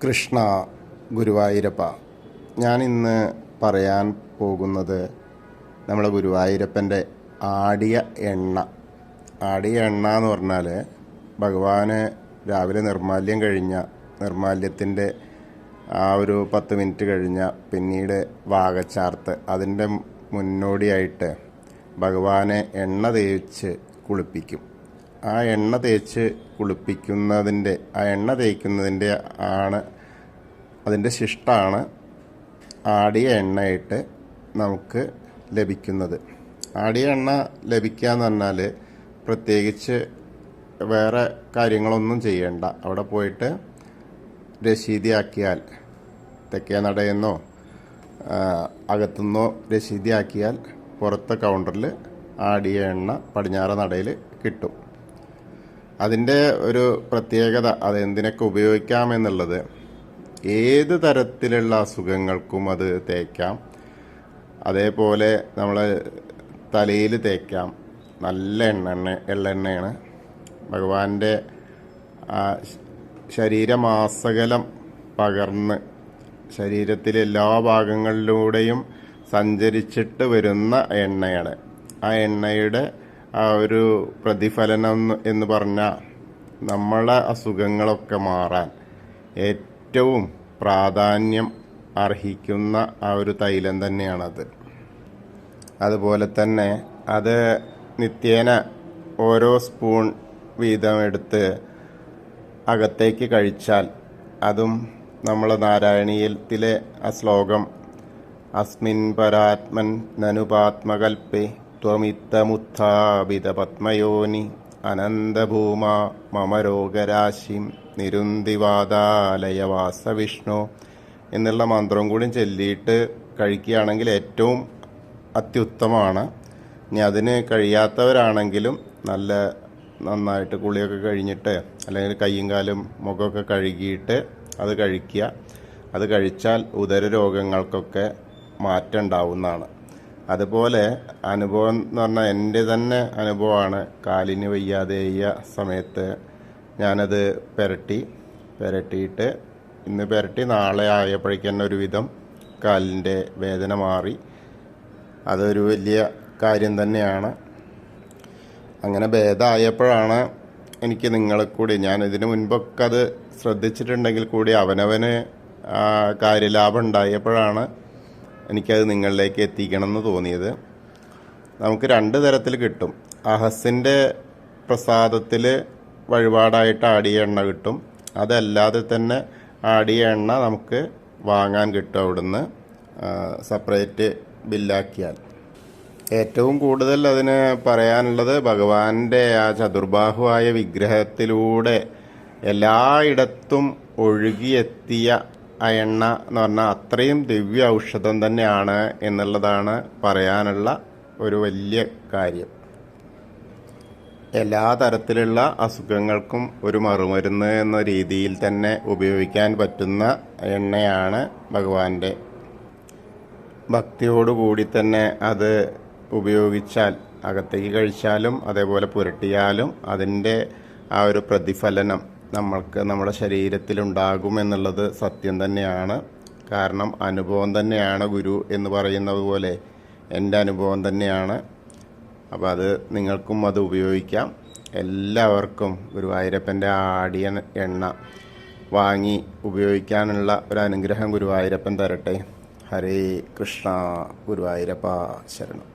കൃഷ്ണ ഗുരുവായൂരപ്പ. ഞാനിന്ന് പറയാൻ പോകുന്നത് നമ്മളെ ഗുരുവായൂരപ്പൻ്റെ ആടിയ എണ്ണ. ആടിയ എണ്ണ എന്ന് പറഞ്ഞാൽ ഭഗവാന് രാവിലെ നിർമാല്യത്തിൻ്റെ ആ ഒരു 10 മിനിറ്റ് കഴിഞ്ഞ പിന്നീട് വാകച്ചാർത്ത് അതിൻ്റെ മുന്നോടിയായിട്ട് ഭഗവാനെ എണ്ണ തേച്ച് കുളിപ്പിക്കും. ആ എണ്ണ തേച്ച് കുളിപ്പിക്കുന്നതിൻ്റെ ആണ് അതിൻ്റെ ശിഷ്ടാണ് ആടിയ എണ്ണയായിട്ട് നമുക്ക് ലഭിക്കുന്നത്. ആടിയ എണ്ണ ലഭിക്കുക എന്ന് പറഞ്ഞാൽ പ്രത്യേകിച്ച് വേറെ കാര്യങ്ങളൊന്നും ചെയ്യേണ്ട. അവിടെ പോയിട്ട് രശീതിയാക്കിയാൽ, തെക്കേ നടയെന്നോ അകത്തുനിന്നോ രശീതിയാക്കിയാൽ പുറത്തെ കൗണ്ടറിൽ ആടിയ എണ്ണ പടിഞ്ഞാറ നടയിൽ കിട്ടും. അതിൻ്റെ ഒരു പ്രത്യേകത, അതെന്തിനൊക്കെ ഉപയോഗിക്കാമെന്നുള്ളത്, ഏത് തരത്തിലുള്ള അസുഖങ്ങൾക്കും അത് തേക്കാം. അതേപോലെ നമ്മൾ തലയിൽ തേക്കാം. നല്ല എള്ളെണ്ണയാണ്. ഭഗവാന്റെ ശരീരമാസകലം പകർന്ന് ശരീരത്തിലെ എല്ലാ ഭാഗങ്ങളിലൂടെയും സഞ്ചരിച്ചിട്ട് വരുന്ന എണ്ണയാണ്. ആ എണ്ണയുടെ ആ ഒരു പ്രതിഫലനം എന്ന് പറഞ്ഞാൽ നമ്മളെ അസുഖങ്ങളൊക്കെ മാറാൻ ഏറ്റവും പ്രാധാന്യം അർഹിക്കുന്ന ആ ഒരു തൈലം തന്നെയാണത്. അതുപോലെ തന്നെ അത് നിത്യേന ഓരോ സ്പൂൺ വീതം എടുത്ത് അകത്തേക്ക് കഴിച്ചാൽ, അതും നമ്മൾ നാരായണീയത്തിലെ ആ ശ്ലോകം അസ്മിൻ പരാത്മൻ നനുപാത്മകൽപ്പേ ത്വമിത്തമുത്ഥാപിത പത്മയോനി അനന്തഭൂമ മമ രോഗരാശിം നിരുന്തിവാദാലയവാസ വിഷ്ണു എന്നുള്ള മന്ത്രവും കൂടി ചൊല്ലിയിട്ട് കഴിക്കുകയാണെങ്കിൽ ഏറ്റവും അത്യുത്തമമാണ്. ഇനി അതിന് കഴിയാത്തവരാണെങ്കിലും നന്നായിട്ട് കുളിയൊക്കെ കഴിഞ്ഞിട്ട്, അല്ലെങ്കിൽ കയ്യും കാലും മുഖമൊക്കെ കഴുകിയിട്ട് അത് കഴിക്കുക. അത് കഴിച്ചാൽ ഉദര രോഗങ്ങൾക്കൊക്കെ മാറ്റം ഉണ്ടാവുന്നതാണ്. അതുപോലെ അനുഭവം എന്ന് പറഞ്ഞാൽ എൻ്റെ തന്നെ അനുഭവമാണ്. കാലിന് വയ്യാതെയ സമയത്ത് ഞാനത് പുരട്ടിയിട്ട് ഇന്ന് പുരട്ടി നാളെ ആയപ്പോഴേക്ക് തന്നെ ഒരുവിധം കാലിൻ്റെ വേദന മാറി. അതൊരു വലിയ കാര്യം തന്നെയാണ്. അങ്ങനെ ഭേദമായപ്പോഴാണ് എനിക്ക് നിങ്ങളെ കൂടി, ഞാൻ ഇതിനു മുൻപൊക്കെ അത് ശ്രദ്ധിച്ചിട്ടുണ്ടെങ്കിൽ കൂടി അവനവന് കാര്യലാഭം ഉണ്ടായപ്പോഴാണ് എനിക്കത് നിങ്ങളിലേക്ക് എത്തിക്കണം എന്ന് തോന്നിയത്. നമുക്ക് 2 തരത്തിൽ കിട്ടും. അഹസിൻ്റെ പ്രസാദത്തിൽ വഴിപാടായിട്ട് ആടിയ എണ്ണ കിട്ടും. അതല്ലാതെ തന്നെ ആടിയ എണ്ണ നമുക്ക് വാങ്ങാൻ കിട്ടും അവിടുന്ന്, സെപ്പറേറ്റ് ബില്ലാക്കിയാൽ. ഏറ്റവും കൂടുതൽ അതിന് പറയാനുള്ളത്, ഭഗവാന്റെ ആ ചതുർബാഹുവായ വിഗ്രഹത്തിലൂടെ എല്ലായിടത്തും ഒഴുകിയെത്തിയ ആ എണ്ണ എന്ന് പറഞ്ഞാൽ അത്രയും ദിവ്യ ഔഷധം തന്നെയാണ് എന്നുള്ളതാണ് പറയാനുള്ള ഒരു വലിയ കാര്യം. എല്ലാ തരത്തിലുള്ള അസുഖങ്ങൾക്കും ഒരു മറുമരുന്ന് എന്ന രീതിയിൽ തന്നെ ഉപയോഗിക്കാൻ പറ്റുന്ന എണ്ണയാണ് ഭഗവാന്റെ. ഭക്തിയോടുകൂടി തന്നെ അത് ഉപയോഗിച്ചാൽ, അകത്തേക്ക് കഴിച്ചാലും അതേപോലെ പുരട്ടിയാലും അതിൻ്റെ ആ ഒരു പ്രതിഫലനം നമ്മുടെ ശരീരത്തിലുണ്ടാകുമെന്നുള്ളത് സത്യം തന്നെയാണ്. കാരണം അനുഭവം തന്നെയാണ് ഗുരു എന്ന് പറയുന്നത് പോലെ എൻ്റെ അനുഭവം തന്നെയാണ്. അപ്പോൾ അത് നിങ്ങൾക്കും അത് ഉപയോഗിക്കാം. എല്ലാവർക്കും ഗുരുവായൂരപ്പൻ്റെ ആടിയ എണ്ണ വാങ്ങി ഉപയോഗിക്കാനുള്ള ഒരു അനുഗ്രഹം ഗുരുവായൂരപ്പൻ തരട്ടെ. ഹരേ കൃഷ്ണ. ഗുരുവായൂരപ്പ ശരണം.